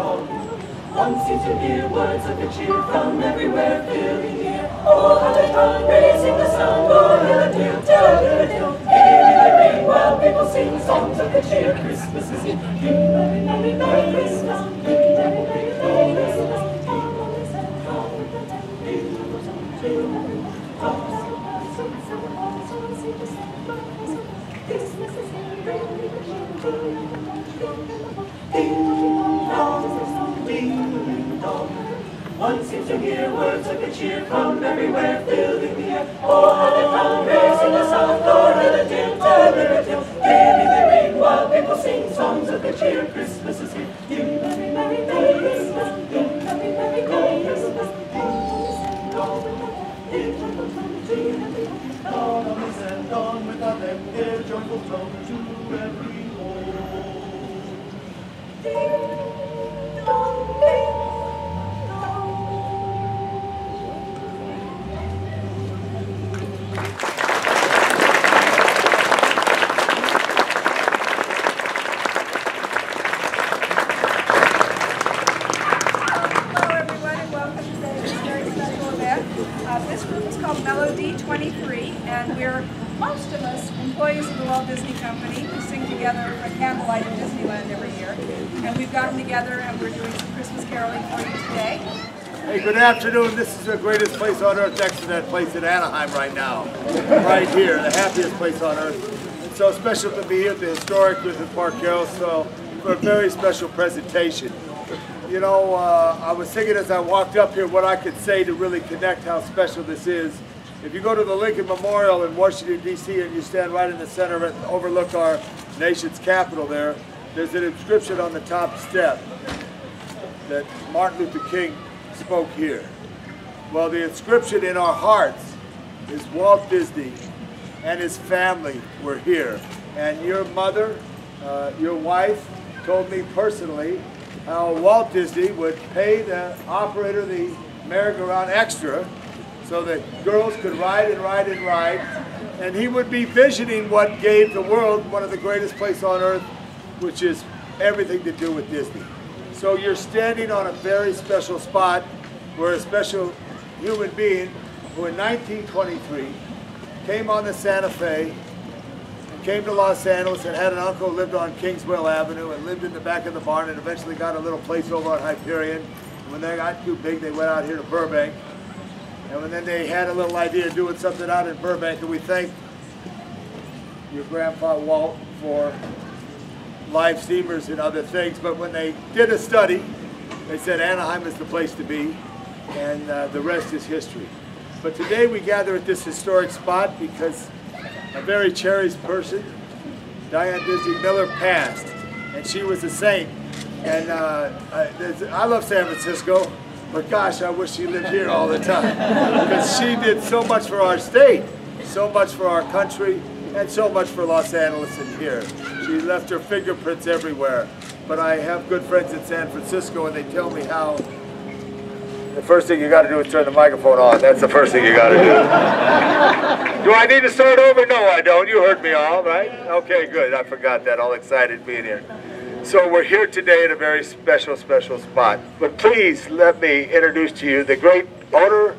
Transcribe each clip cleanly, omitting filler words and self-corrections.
dong. One seems to hear words of good cheer from everywhere filling the air. Oh, how they come, raising the sound, oh, hill-a-dale, tell-a-dale. Gaily they ring while people sing songs of good cheer. Christmas is here. Merry, merry, merry Christmas. Merry, merry, merry, merry Christmas. One seems to hear words of good cheer from everywhere filling the air. Oh, how they come, raising the sound, oh, hill-a-dale, tell-a-dale. Gaily they ring while people sing songs of good cheer. Christmas is here. Merry, merry, merry Christmas. Merry, merry, merry Christmas. Dawn on us and dawn without them, their joyful tone to every home. Ding dong, ding dong. And we're, most of us, employees of the Walt Disney Company who sing together a candlelight at Disneyland every year. And we've gotten together and we're doing some Christmas caroling for you today. Hey, good afternoon. This is the greatest place on earth next to that place in Anaheim right now. Right here, the happiest place on earth. It's so special to be here at the historic Griffith Park Carousel for a very special presentation. You know, I was thinking as I walked up here what I could say to really connect how special this is. If you go to the Lincoln Memorial in Washington, D.C., and you stand right in the center of it and overlook our nation's capital there, there's an inscription on the top step that Martin Luther King spoke here. Well, the inscription in our hearts is Walt Disney and his family were here. And your mother, your wife, told me personally how Walt Disney would pay the operator of the merry-go-round extra so that girls could ride and ride and ride, and he would be visioning what gave the world one of the greatest places on earth, which is everything to do with Disney. So you're standing on a very special spot where a special human being who in 1923 came on the Santa Fe and came to Los Angeles and had an uncle who lived on Kingswell Avenue and lived in the back of the barn and eventually got a little place over on Hyperion. And when they got too big, they went out here to Burbank. And then they had a little idea of doing something out in Burbank, and we thank your grandpa Walt for live steamers and other things. But when they did a study, they said Anaheim is the place to be, and the rest is history. But today we gather at this historic spot because a very cherished person, Diane Disney Miller, passed, and she was a saint. And I love San Francisco. But gosh, I wish she lived here all the time, because she did so much for our state, so much for our country, and so much for Los Angeles and here. She left her fingerprints everywhere. But I have good friends in San Francisco, and they tell me how the first thing you got to do is turn the microphone on. That's the first thing you got to do. Do I need to start over? No, I don't. You heard me all, right? Okay, good. I forgot that. All excited being here. So we're here today at a very special, special spot. But please let me introduce to you the great owner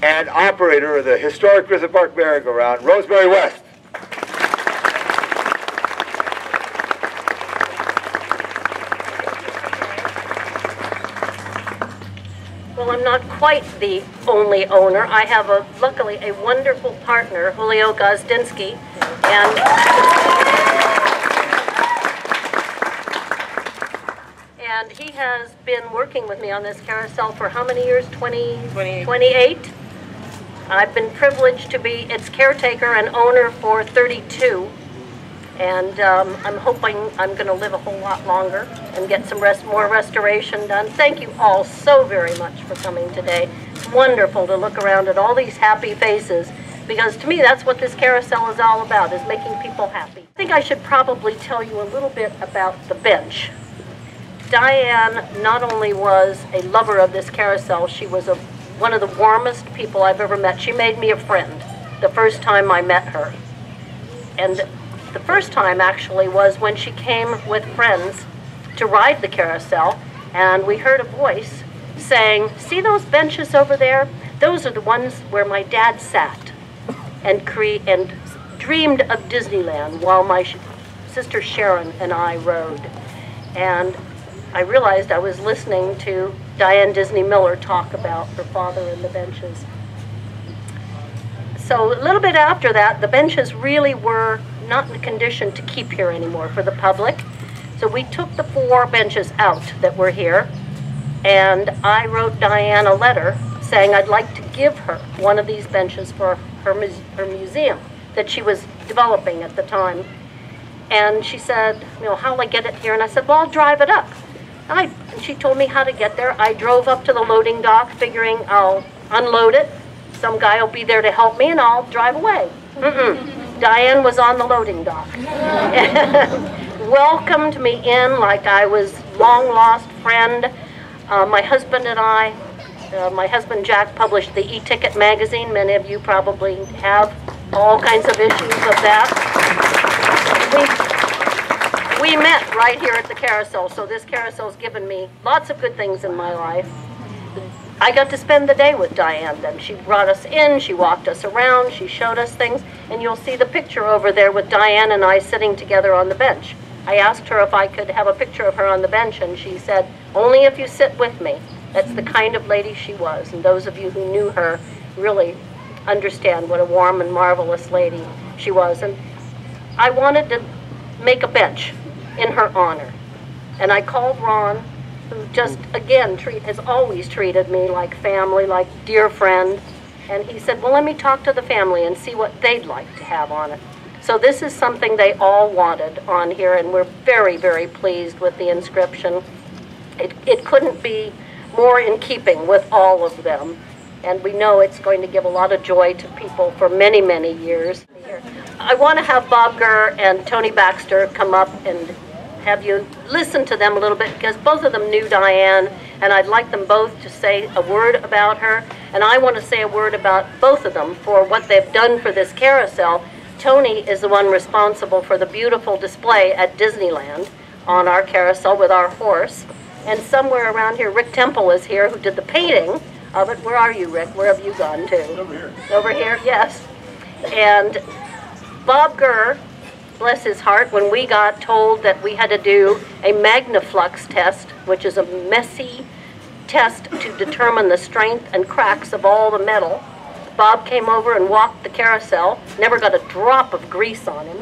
and operator of the historic Griffith Park Merry-Go-Round, Rosemary West. Well, I'm not quite the only owner. I have, luckily, a wonderful partner, Julio Gozdinsky, and he has been working with me on this carousel for how many years? 28. I've been privileged to be its caretaker and owner for 32. And I'm hoping I'm going to live a whole lot longer and get some more restoration done. Thank you all so very much for coming today. It's wonderful to look around at all these happy faces, because to me that's what this carousel is all about, is making people happy. I think I should probably tell you a little bit about the bench. Diane not only was a lover of this carousel, she was one of the warmest people I've ever met. She made me a friend the first time I met her. And the first time actually was when she came with friends to ride the carousel, and we heard a voice saying, "See those benches over there? Those are the ones where my dad sat and dreamed of Disneyland while my sister Sharon and I rode." And I realized I was listening to Diane Disney Miller talk about her father and the benches. So a little bit after that, the benches really were not in a condition to keep here anymore for the public. So we took the 4 benches out that were here, and I wrote Diane a letter saying I'd like to give her one of these benches for her museum that she was developing at the time. And she said, you know, how'll I get it here? And I said, well, I'll drive it up. And she told me how to get there. I drove up to the loading dock figuring I'll unload it. Some guy will be there to help me and I'll drive away. Diane was on the loading dock. Welcomed me in like I was long lost friend. My husband and I, my husband Jack published the E-Ticket magazine. Many of you probably have all kinds of issues of that. We met right here at the Carousel, so this Carousel's given me lots of good things in my life. I got to spend the day with Diane then. She brought us in, she walked us around, she showed us things, and you'll see the picture over there with Diane and I sitting together on the bench. I asked her if I could have a picture of her on the bench, and she said, only if you sit with me. That's the kind of lady she was, and those of you who knew her really understand what a warm and marvelous lady she was. And I wanted to make a bench in her honor. And I called Ron, who just, again, has always treated me like family, like dear friend. And he said, well, let me talk to the family and see what they'd like to have on it. So this is something they all wanted on here, and we're very, very pleased with the inscription. It couldn't be more in keeping with all of them. And we know it's going to give a lot of joy to people for many, many years. I want to have Bob Gurr and Tony Baxter come up and have you listen to them a little bit, because both of them knew Diane, and I'd like them both to say a word about her. And I want to say a word about both of them for what they've done for this carousel. Tony is the one responsible for the beautiful display at Disneyland on our carousel with our horse. And somewhere around here, Rick Temple is here, who did the painting of it. Where are you, Rick? Where have you gone to? Over here. Over here, yes. And Bob Gurr, bless his heart, when we got told that we had to do a Magnaflux test, which is a messy test to determine the strength and cracks of all the metal, Bob came over and walked the carousel, never got a drop of grease on him,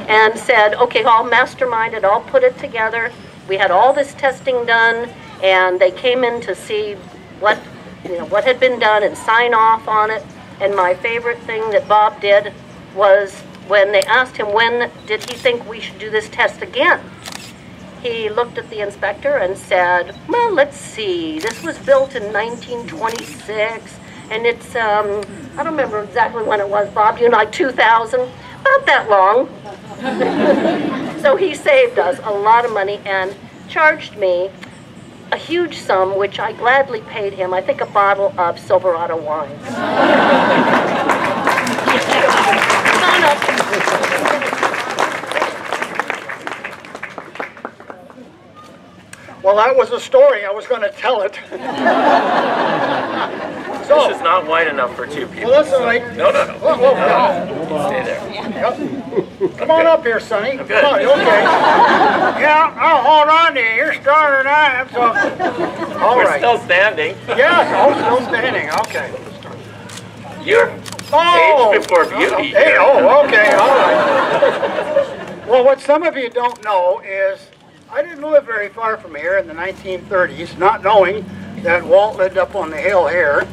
and said, okay, I'll mastermind it, I'll put it together. We had all this testing done, and they came in to see what had been done and sign off on it. And my favorite thing that Bob did was when they asked him when did he think we should do this test again, he looked at the inspector and said, well, let's see, this was built in 1926, and it's, I don't remember exactly when it was, Bob, you know, like 2000, about that long. So he saved us a lot of money and charged me a huge sum, which I gladly paid him, I think a bottle of Silverado wine. Come on up. Well, that was a story. I was going to tell it. So, this is not wide enough for 2 people. well, that's all right. No. Whoa. Stay there. Yep. Come on up here, Sonny. I'm good. Come on, you okay? Yeah, I'll hold on to you. You're stronger than I am. So, all We're right. still standing. Yes, still standing. Okay. You're age before beauty. Hey, okay, all right. Well, what some of you don't know is I didn't live very far from here in the 1930s, not knowing that Walt lived up on the hill here.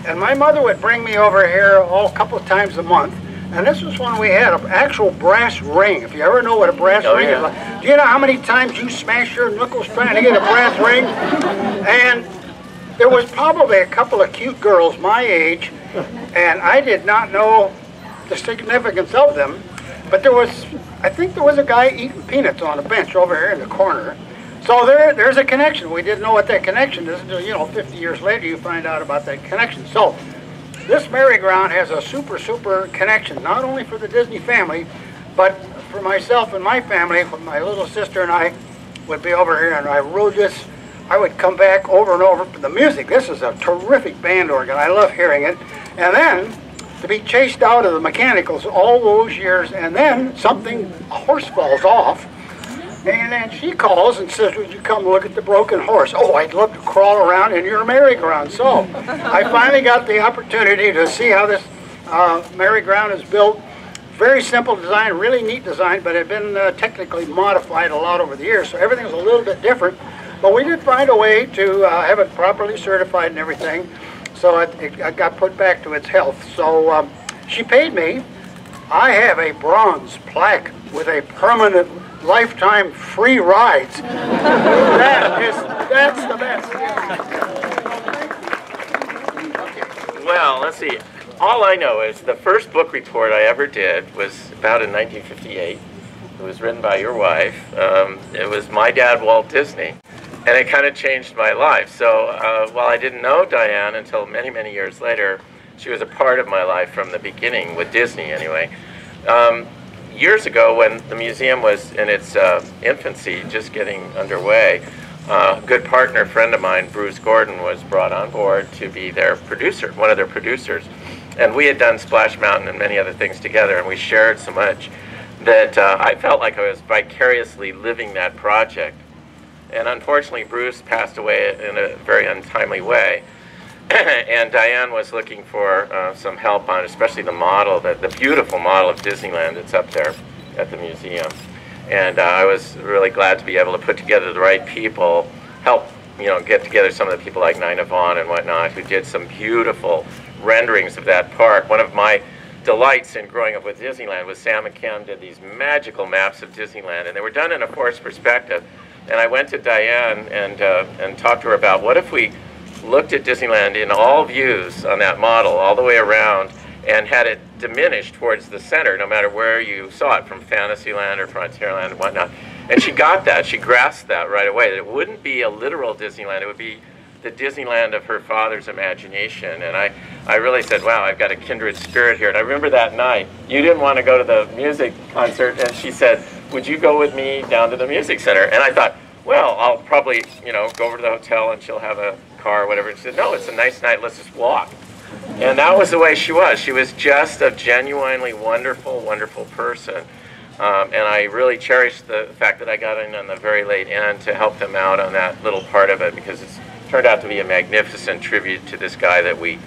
And my mother would bring me over here a couple of times a month. And this was when we had an actual brass ring. If you ever know what a brass ring is like. Do you know how many times you smash your knuckles trying to get a brass ring? And there was probably a couple of cute girls my age, and I did not know the significance of them. But I think there was a guy eating peanuts on a bench over here in the corner. So there's a connection. We didn't know what that connection is until, 50 years later you find out about that connection. So this merry-go-round has a super connection, not only for the Disney family, but for myself and my family, for my little sister and I. would be over here and I rode this, I would come back over and over. But the music, this is a terrific band organ. I love hearing it. And then to be chased out of the mechanicals all those years, and then a horse falls off, and then she calls and says, would you come look at the broken horse? Oh, I'd love to crawl around in your merry-go-round. So I finally got the opportunity to see how this merry-go-round is built. Very simple design, really neat design, but it had been technically modified a lot over the years, so everything's a little bit different. But we did find a way to have it properly certified and everything, so it got put back to its health. So she paid me. I have a bronze plaque with a permanent lifetime free rides. That's the best. Well, let's see. All I know is the first book report I ever did was about in 1958. It was written by your wife. It was my dad, Walt Disney. And it kind of changed my life. So while I didn't know Diane until many, many years later, she was a part of my life from the beginning, with Disney anyway. Years ago, when the museum was in its infancy, just getting underway, a good partner, friend of mine, Bruce Gordon, was brought on board to be their producer, one of their producers. And we had done Splash Mountain and many other things together, and we shared so much that I felt like I was vicariously living that project. And unfortunately, Bruce passed away in a very untimely way. And Diane was looking for some help on, especially the model, the beautiful model of Disneyland that's up there at the museum. And I was really glad to be able to put together the right people, help get together some of the people like Nina Vaughn and whatnot, who did some beautiful renderings of that park. One of my delights in growing up with Disneyland was Sam and Cam did these magical maps of Disneyland, and they were done in a forced perspective. And I went to Diane and talked to her about what if we looked at Disneyland in all views on that model all the way around and had it diminished towards the center, no matter where you saw it, from Fantasyland or Frontierland and whatnot. And she got that, she grasped that right away, that it wouldn't be a literal Disneyland, it would be the Disneyland of her father's imagination. And I really said, wow, I've got a kindred spirit here. And I remember that night, you didn't want to go to the music concert, and she said, would you go with me down to the music center? And I thought, well, I'll probably, go over to the hotel and she'll have a car or whatever. And she said, no, it's a nice night, let's just walk. And that was the way she was. She was just a genuinely wonderful, wonderful person. And I really cherished the fact that I got in on the very late end to help them out on that little part of it, because it's turned out to be a magnificent tribute to this guy that we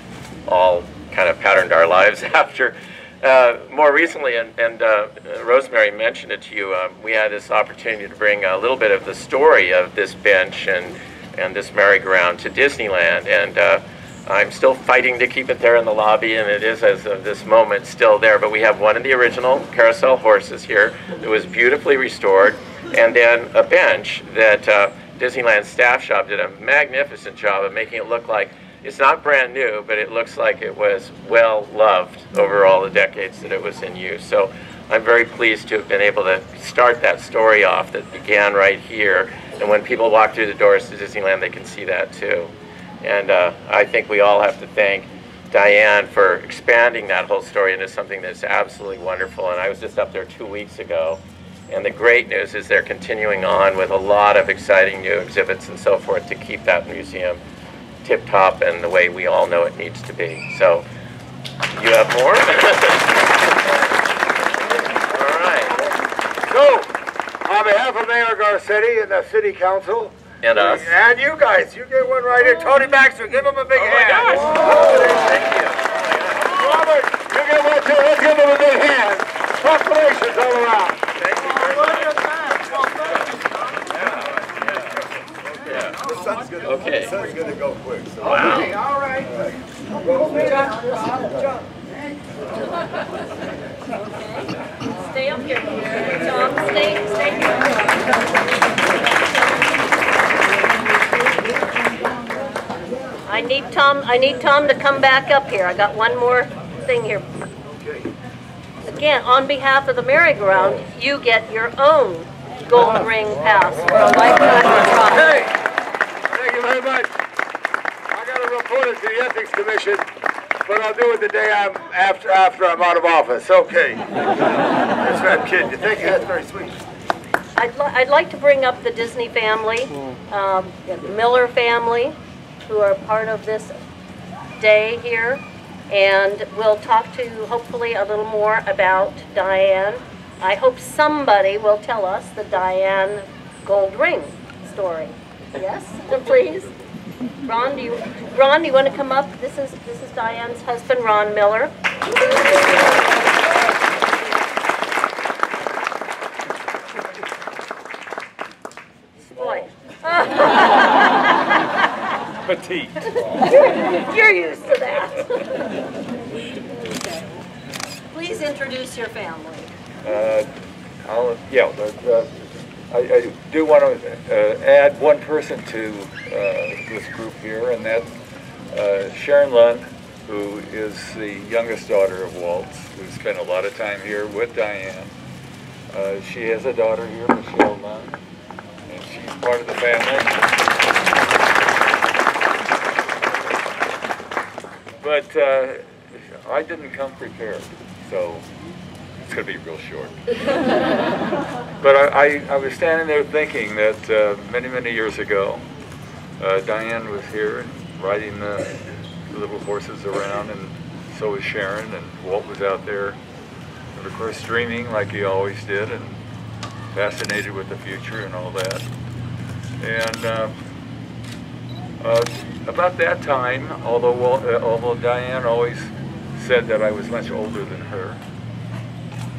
all kind of patterned our lives after. More recently, and Rosemary mentioned it to you, we had this opportunity to bring a little bit of the story of this bench and this merry-go-round to Disneyland, and I'm still fighting to keep it there in the lobby, and it is, as of this moment, still there. But we have one of the original Carousel horses here that was beautifully restored, and then a bench that Disneyland staff shop did a magnificent job of making it look like it's not brand new, but it looks like it was well loved over all the decades that it was in use. So I'm very pleased to have been able to start that story off that began right here. And when people walk through the doors to Disneyland, they can see that too. And I think we all have to thank Diane for expanding that whole story into something that's absolutely wonderful. And I was just up there 2 weeks ago. And the great news is they're continuing on with a lot of exciting new exhibits and so forth to keep that museum tip-top and the way we all know it needs to be. So, you have more? All right. So, on behalf of Mayor Garcetti and the City Council, and us. And you guys, you get one right here. Tony Baxter, give him a big hand. Gosh. Thank you. Robert, you get one too. Let's give him a big hand. Proclamations all around. Thank you very much. The sun's gonna, Okay. the sun's gonna go quick. So. Wow. Okay, all right. Stay up here, Tom. Stay here. I need Tom to come back up here. I got one more thing here. Again, on behalf of the merry-go-round, you get your own gold ring pass for a lifetime of Hey, thank you very much. I got to report it to the Ethics Commission, but I'll do it the day after I'm out of office. Okay. That's that kid. You think that's very sweet? I'd like to bring up the Disney family, the Miller family, who are part of this day here. And we'll talk to, hopefully, a little more about Diane. I hope somebody will tell us the Diane gold ring story. Yes, please. Ron, do you want to come up? This is Diane's husband, Ron Miller. Boy. Petite. You're used to that. Please introduce your family. I do want to add one person to this group here, and that's Sharon Lund, who is the youngest daughter of Walt's, who spent a lot of time here with Diane. She has a daughter here, Michelle Lund, and she's part of the family. But I didn't come prepared, so it's going to be real short. But I was standing there thinking that many, many years ago, Diane was here riding the little horses around, and so was Sharon, and Walt was out there, and of course dreaming like he always did, and fascinated with the future and all that. And about that time, although Diane always said that I was much older than her,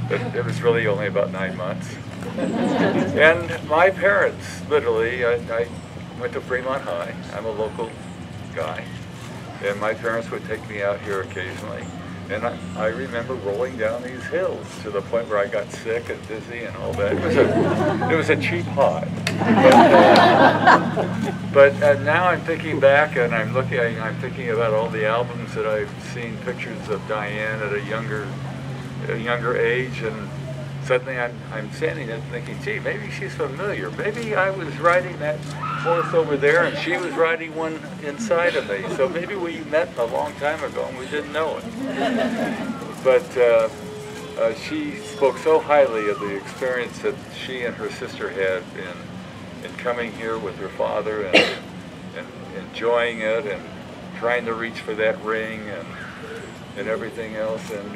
but it was really only about 9 months. And my parents, literally, I went to Fremont High. I'm a local guy. And my parents would take me out here occasionally. And I remember rolling down these hills to the point where I got sick and dizzy and all that. It was a cheap high. But now I'm thinking back, and I'm thinking about all the albums that I've seen pictures of Diane at a younger age, and suddenly I'm standing there thinking, gee, maybe she's familiar. Maybe I was riding that horse over there and she was riding one inside of me. So maybe we met a long time ago and we didn't know it. But she spoke so highly of the experience that she and her sister had in coming here with her father and enjoying it and trying to reach for that ring and everything else. And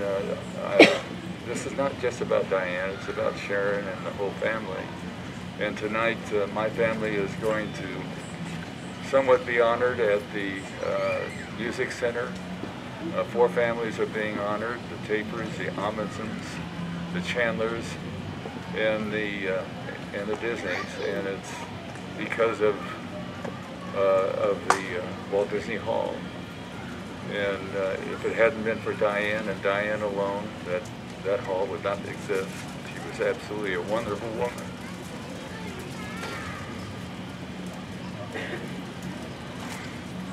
this is not just about Diane, it's about Sharon and the whole family. And tonight, my family is going to somewhat be honored at the Music Center. 4 families are being honored: the Tapers, the Amundsen's, the Chandlers, and the Disneys. And it's because of the Walt Disney Hall. And if it hadn't been for Diane and Diane alone, that hall would not exist. She was absolutely a wonderful woman.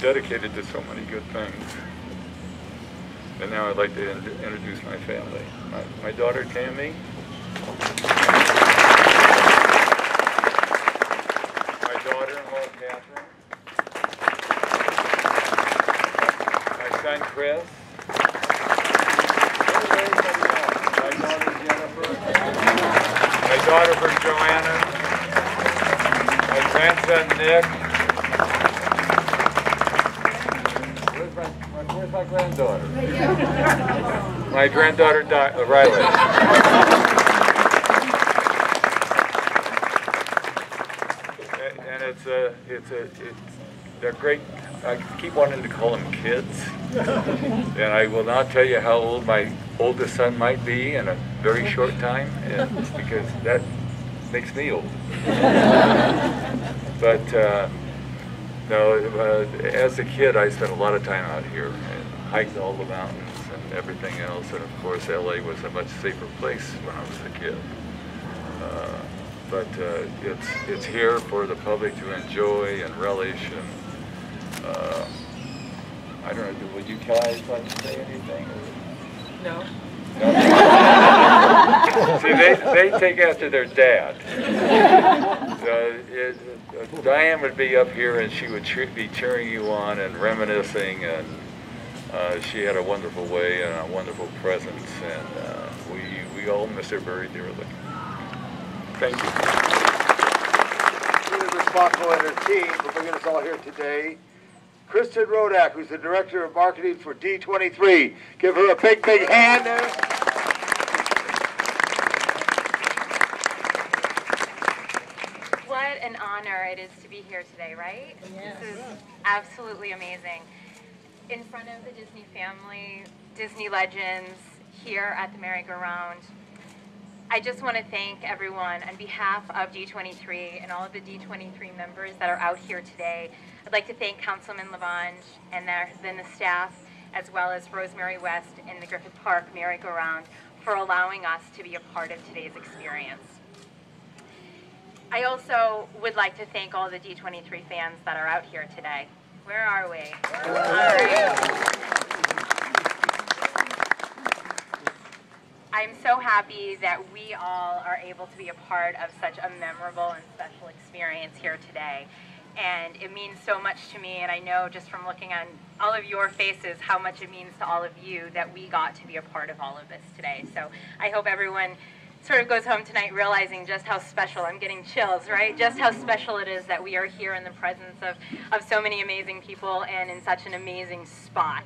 Dedicated to so many good things. And now I'd like to introduce my family. My daughter Tammy. My daughter-in-law Catherine. My son Chris. My daughter Jennifer. My daughter Joanna. My grandson Nick. Where's my granddaughter? My granddaughter Riley. And they're great. I keep wanting to call them kids. And I will not tell you how old my oldest son might be in a very short time, because that makes me old. But no, as a kid, I spent a lot of time out here and hiked all the mountains and everything else. And of course, LA was a much safer place when I was a kid. But it's here for the public to enjoy and relish. And I don't know, would you guys like to say anything? No. See, they take after their dad. Diane would be up here and she would be cheering you on and reminiscing, and she had a wonderful way and a wonderful presence, and we all miss her very dearly. Thank you. Buckle and her team for bringing us all here today. Kristen Rodak, who's the Director of Marketing for D23. Give her a big, big hand there. What an honor it is to be here today, right? Yes. This is absolutely amazing. In front of the Disney family, Disney legends, here at the Merry-Go-Round. I just want to thank everyone on behalf of D23 and all of the D23 members that are out here today. I'd like to thank Councilman LaBonge and then the staff, as well as Rosemary West and the Griffith Park Merry-Go-Round for allowing us to be a part of today's experience. I also would like to thank all the D23 fans that are out here today. Where are we? All right. I'm so happy that we all are able to be a part of such a memorable and special experience here today. And it means so much to me, and I know just from looking on all of your faces how much it means to all of you that we got to be a part of all of this today. So I hope everyone sort of goes home tonight realizing just how special, I'm getting chills, right? Just how special it is that we are here in the presence of so many amazing people and in such an amazing spot.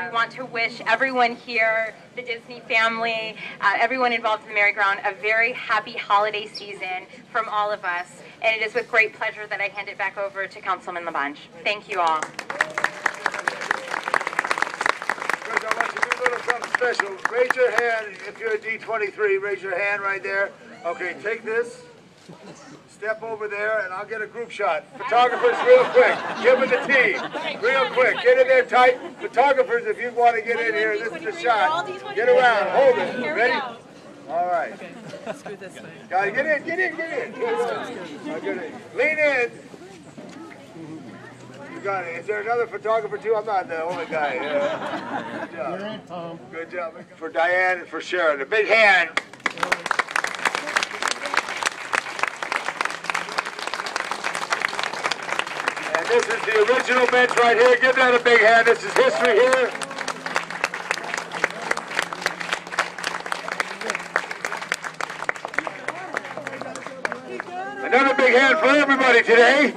We want to wish everyone here, the Disney family, everyone involved in the Merry-Go-Round, a very happy holiday season from all of us. And it is with great pleasure that I hand it back over to Councilman LaBonge. Thank you all. Chris, I want you to do a little something special. Raise your hand if you're a D23. Raise your hand right there. Okay, take this. Step over there, and I'll get a group shot. Photographers, real quick. Give them the team. Real quick. Get in there tight. Photographers, if you want to get in here, this is the shot. Get around. Hold it. Ready? All right. Screw this way. Got it. Get in, get in, get in. Lean in. You got it. Is there another photographer too? I'm not the only guy. Yeah. Good job. Good job. For Diane and for Sharon. A big hand. And this is the original bench right here. Give that a big hand. This is history here. Another big hand for everybody today.